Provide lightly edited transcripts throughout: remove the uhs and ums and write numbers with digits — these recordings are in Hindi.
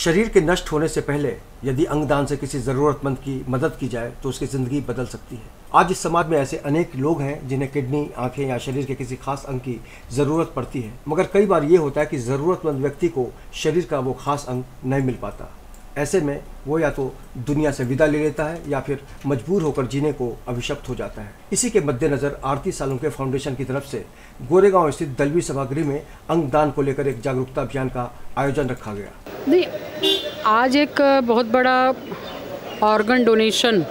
शरीर के नष्ट होने से पहले यदि अंगदान से किसी ज़रूरतमंद की मदद की जाए तो उसकी ज़िंदगी बदल सकती है। आज इस समाज में ऐसे अनेक लोग हैं जिन्हें किडनी, आंखें या शरीर के किसी खास अंग की ज़रूरत पड़ती है, मगर कई बार ये होता है कि ज़रूरतमंद व्यक्ति को शरीर का वो खास अंग नहीं मिल पाता। ऐसे में वो या तो दुनिया से विदा ले लेता है या फिर मजबूर होकर जीने को अभिशप्त हो जाता है। इसी के मद्देनज़र आरती सालुंखे फाउंडेशन की तरफ से गोरेगांव स्थित दलवी सभागृह में अंगदान को लेकर एक जागरूकता अभियान का आयोजन रखा गया। नहीं, आज एक बहुत बड़ा ऑर्गन डोनेशन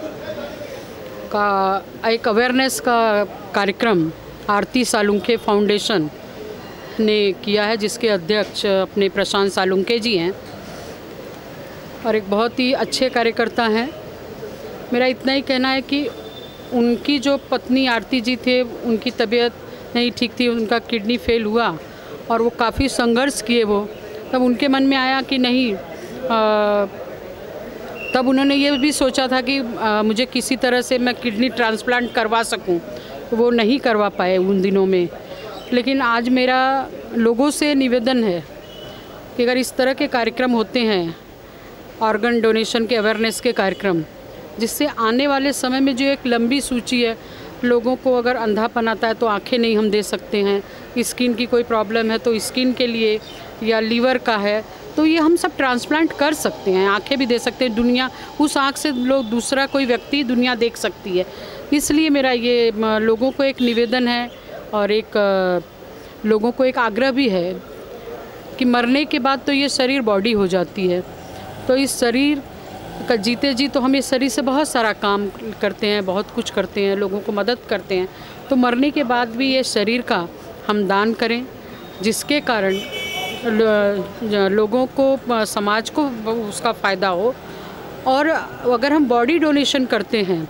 का एक अवेयरनेस का कार्यक्रम आरती सालुंखे फाउंडेशन ने किया है, जिसके अध्यक्ष अपने प्रशांत सालुंखे जी हैं और एक बहुत ही अच्छे कार्यकर्ता हैं। मेरा इतना ही कहना है कि उनकी जो पत्नी आरती जी थे, उनकी तबीयत नहीं ठीक थी, उनका किडनी फेल हुआ और वो काफ़ी संघर्ष किए। वो तब उनके मन में आया कि नहीं, तब उन्होंने ये भी सोचा था कि मुझे किसी तरह से मैं किडनी ट्रांसप्लांट करवा सकूं, वो नहीं करवा पाए उन दिनों में। लेकिन आज मेरा लोगों से निवेदन है कि अगर इस तरह के कार्यक्रम होते हैं, ऑर्गन डोनेशन के अवेयरनेस के कार्यक्रम, जिससे आने वाले समय में जो एक लंबी सूची है, लोगों को अगर अंधापन आता है तो आंखें नहीं हम दे सकते हैं, स्किन की कोई प्रॉब्लम है तो स्किन के लिए, या लीवर का है तो ये हम सब ट्रांसप्लांट कर सकते हैं, आंखें भी दे सकते हैं। दुनिया उस आंख से लोग दूसरा कोई व्यक्ति दुनिया देख सकती है। इसलिए मेरा ये लोगों को एक निवेदन है और एक लोगों को एक आग्रह भी है कि मरने के बाद तो ये शरीर बॉडी हो जाती है, तो इस शरीर का जीते जी तो हम इस शरीर से बहुत सारा काम करते हैं, बहुत कुछ करते हैं, लोगों को मदद करते हैं, तो मरने के बाद भी ये शरीर का हम दान करें, जिसके कारण लोगों को, समाज को उसका फ़ायदा हो। और अगर हम बॉडी डोनेशन करते हैं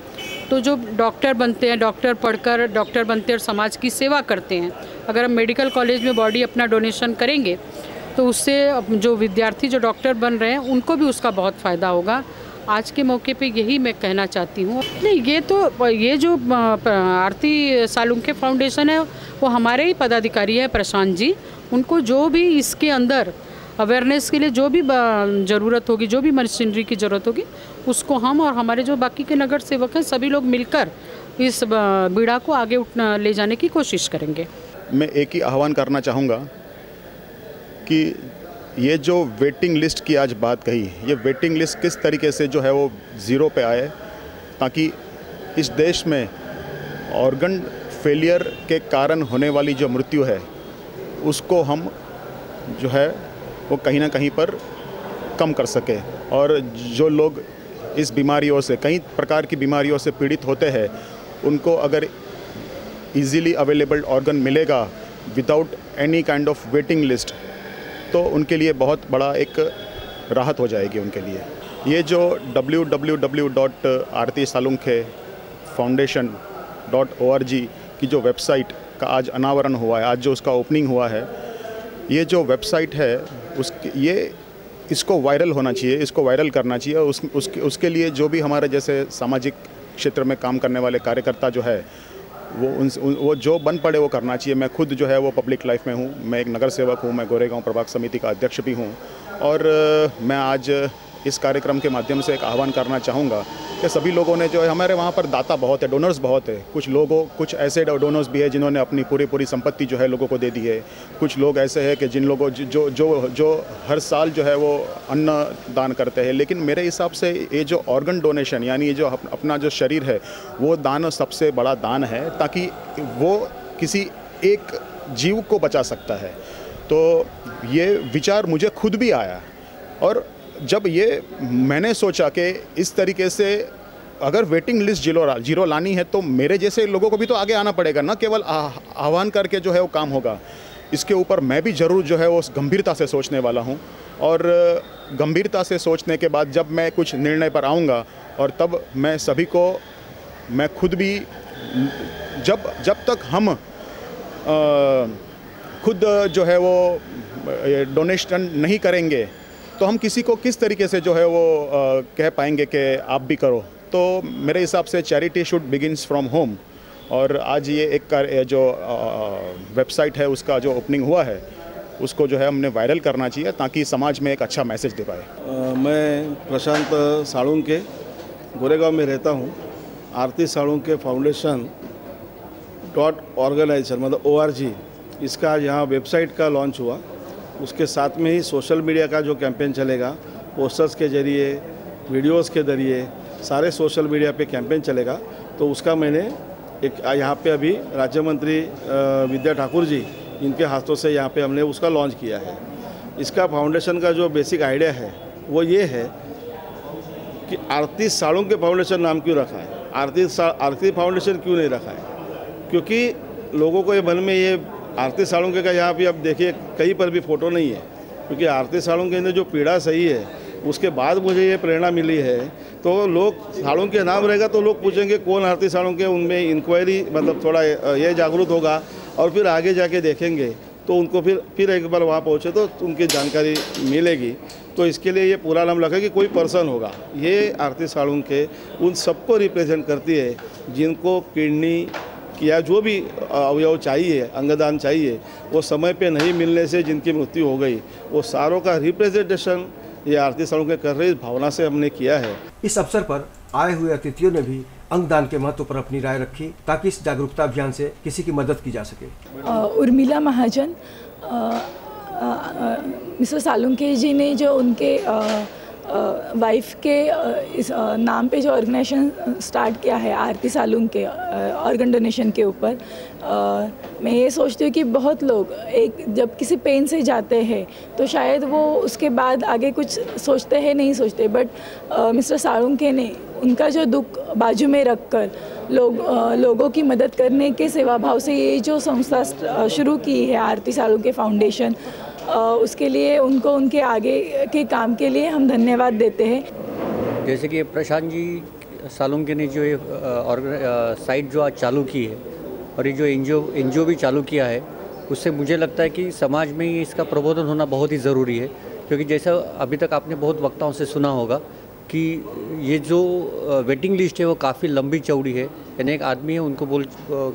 तो जो डॉक्टर बनते हैं, डॉक्टर पढ़कर डॉक्टर बनते हैं और समाज की सेवा करते हैं। अगर हम मेडिकल कॉलेज में बॉडी अपना डोनेशन करेंगे तो उससे जो विद्यार्थी जो डॉक्टर बन रहे हैं उनको भी उसका बहुत फ़ायदा होगा। आज के मौके पे यही मैं कहना चाहती हूँ। नहीं, ये जो आरती सालुंखे फाउंडेशन है वो हमारे ही पदाधिकारी है प्रशांत जी। उनको जो भी इसके अंदर अवेयरनेस के लिए जो भी ज़रूरत होगी, जो भी मशीनरी की ज़रूरत होगी, उसको हम और हमारे जो बाकी के नगर सेवक हैं सभी लोग मिलकर इस बीड़ा को आगे ले जाने की कोशिश करेंगे। मैं एक ही आह्वान करना चाहूँगा कि ये जो वेटिंग लिस्ट की आज बात कही, ये वेटिंग लिस्ट किस तरीके से जो है वो ज़ीरो पे आए, ताकि इस देश में ऑर्गन फेलियर के कारण होने वाली जो मृत्यु है उसको हम जो है वो कहीं ना कहीं पर कम कर सके। और जो लोग इस बीमारियों से, कई प्रकार की बीमारियों से पीड़ित होते हैं, उनको अगर इजीली अवेलेबल ऑर्गन मिलेगा without any kind of waiting list, तो उनके लिए बहुत बड़ा एक राहत हो जाएगी उनके लिए। ये जो www.artisalunkefoundation.org की जो वेबसाइट का आज अनावरण हुआ है, आज जो उसका ओपनिंग हुआ है, ये जो वेबसाइट है इसको वायरल होना चाहिए, इसको वायरल करना चाहिए। उसके लिए जो भी हमारे जैसे सामाजिक क्षेत्र में काम करने वाले कार्यकर्ता जो है वो जो बन पड़े वो करना चाहिए। मैं खुद जो है वो पब्लिक लाइफ में हूँ, मैं एक नगर सेवक हूँ, मैं गोरेगांव प्रभाग समिति का अध्यक्ष भी हूँ। और मैं आज इस कार्यक्रम के माध्यम से एक आह्वान करना चाहूँगा कि सभी लोगों ने जो है, हमारे वहाँ पर दाता बहुत है, डोनर्स बहुत है। कुछ ऐसे डोनर्स भी है जिन्होंने अपनी पूरी संपत्ति जो है लोगों को दे दी है। कुछ लोग ऐसे हैं कि जिन लोगों जो हर साल जो है वो अन्न दान करते हैं। लेकिन मेरे हिसाब से ये जो ऑर्गन डोनेशन, यानी ये जो अपना जो शरीर है, वो दान सबसे बड़ा दान है, ताकि वो किसी एक जीव को बचा सकता है। तो ये विचार मुझे खुद भी आया, और जब ये मैंने सोचा कि इस तरीके से अगर वेटिंग लिस्ट जीरो लानी है तो मेरे जैसे लोगों को भी तो आगे आना पड़ेगा, ना केवल आह्वान करके जो है वो काम होगा। इसके ऊपर मैं भी ज़रूर जो है वो गंभीरता से सोचने वाला हूँ, और गंभीरता से सोचने के बाद जब मैं कुछ निर्णय पर आऊँगा, और तब मैं सभी को, मैं खुद भी जब तक हम खुद जो है वो डोनेशन नहीं करेंगे तो हम किसी को किस तरीके से जो है वो कह पाएंगे कि आप भी करो। तो मेरे हिसाब से charity should begins from home. और आज ये एक जो वेबसाइट है उसका जो ओपनिंग हुआ है, उसको जो है हमने वायरल करना चाहिए ताकि समाज में एक अच्छा मैसेज दे पाए। मैं प्रशांत साळुंके गोरेगांव में रहता हूँ। आरती साळुंके फाउंडेशन .ऑर्गेनाइजेशन मतलब ORG, इसका आज यहाँ वेबसाइट का लॉन्च हुआ। उसके साथ में ही सोशल मीडिया का जो कैंपेन चलेगा, पोस्टर्स के ज़रिए, वीडियोस के ज़रिए, सारे सोशल मीडिया पे कैंपेन चलेगा। तो उसका मैंने एक यहाँ पे अभी राज्य मंत्री विद्या ठाकुर जी, इनके हाथों से यहाँ पे हमने उसका लॉन्च किया है। इसका फाउंडेशन का जो बेसिक आइडिया है वो ये है कि आरती साळुंके फाउंडेशन नाम क्यों रखा है, आरती फाउंडेशन क्यों नहीं रखा है, क्योंकि लोगों को ये मन में ये आरती साळुंके का यहाँ पे अब देखिए कहीं पर भी फ़ोटो नहीं है, क्योंकि आरती साळुंके ने जो पीड़ा सही है उसके बाद मुझे ये प्रेरणा मिली है। तो लोग साळुंके नाम रहेगा तो लोग पूछेंगे कौन आरती साळुंके, उनमें इंक्वायरी मतलब थोड़ा ये जागरूक होगा और फिर आगे जाके देखेंगे तो उनको फिर एक बार वहाँ पहुँचे तो उनकी जानकारी मिलेगी। तो इसके लिए ये पूरा नाम रखा कि कोई पर्सन होगा। ये आरती साळुंके उन सबको रिप्रेजेंट करती है जिनको किडनी या जो भी अवयव चाहिए, अंगदान चाहिए, वो समय पे नहीं मिलने से जिनकी मृत्यु हो गई, वो सारों का रिप्रेजेंटेशन ये आरती साळुंके कर रही, इस भावना से हमने किया है। इस अवसर पर आए हुए अतिथियों ने भी अंगदान के महत्व पर अपनी राय रखी ताकि इस जागरूकता अभियान से किसी की मदद की जा सके। उर्मिला महाजन, मिस्टर साळुंके जी ने जो उनके वाइफ के इस नाम पे जो ऑर्गेनाइजेशन स्टार्ट किया है आरती साळुंके ऑर्गन डोनेशन के ऊपर, मैं ये सोचती हूँ कि बहुत लोग एक जब किसी पेन से जाते हैं तो शायद वो उसके बाद आगे कुछ सोचते हैं नहीं सोचते, बट मिस्टर साळुंके ने उनका जो दुख बाजू में रखकर लोगों की मदद करने के सेवा भाव से ये जो संस्था शुरू की है आरती साळुंके फाउंडेशन, उसके लिए उनको उनके आगे के काम के लिए हम धन्यवाद देते हैं। जैसे कि प्रशांत जी साळुंके ने जो ये साइट जो आज चालू की है और ये जो एनजीओ भी चालू किया है, उससे मुझे लगता है कि समाज में इसका प्रबोधन होना बहुत ही ज़रूरी है। क्योंकि जैसा अभी तक आपने बहुत वक्ताओं से सुना होगा कि ये जो वेटिंग लिस्ट है वो काफ़ी लंबी चौड़ी है। यानी एक आदमी है, उनको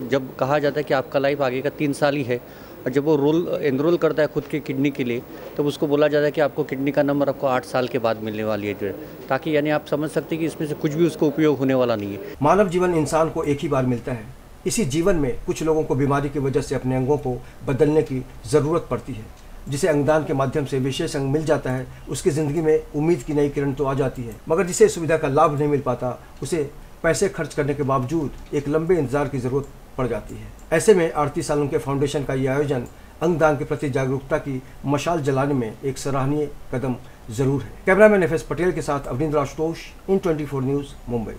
जब कहा जाता है कि आपका लाइफ आगे का 3 साल ही है, और जब वो एनरोल करता है खुद के किडनी के लिए, तब उसको बोला जाता है कि आपको किडनी का नंबर आपको 8 साल के बाद मिलने वाली है, ताकि यानी आप समझ सकते हैं कि इसमें से कुछ भी उसको उपयोग होने वाला नहीं है। मानव जीवन इंसान को एक ही बार मिलता है। इसी जीवन में कुछ लोगों को बीमारी की वजह से अपने अंगों को बदलने की ज़रूरत पड़ती है। जिसे अंगदान के माध्यम से विशेष अंग मिल जाता है, उसकी ज़िंदगी में उम्मीद की नई किरण तो आ जाती है, मगर जिसे सुविधा का लाभ नहीं मिल पाता, उसे पैसे खर्च करने के बावजूद एक लंबे इंतजार की ज़रूरत पड़ जाती है। ऐसे में आरती साळुंके फाउंडेशन का ये आयोजन अंगदान के प्रति जागरूकता की मशाल जलाने में एक सराहनीय कदम जरूर है। कैमरामैन FS पटेल के साथ अवनींद्र आशुतोष, IN24 न्यूज़, मुंबई।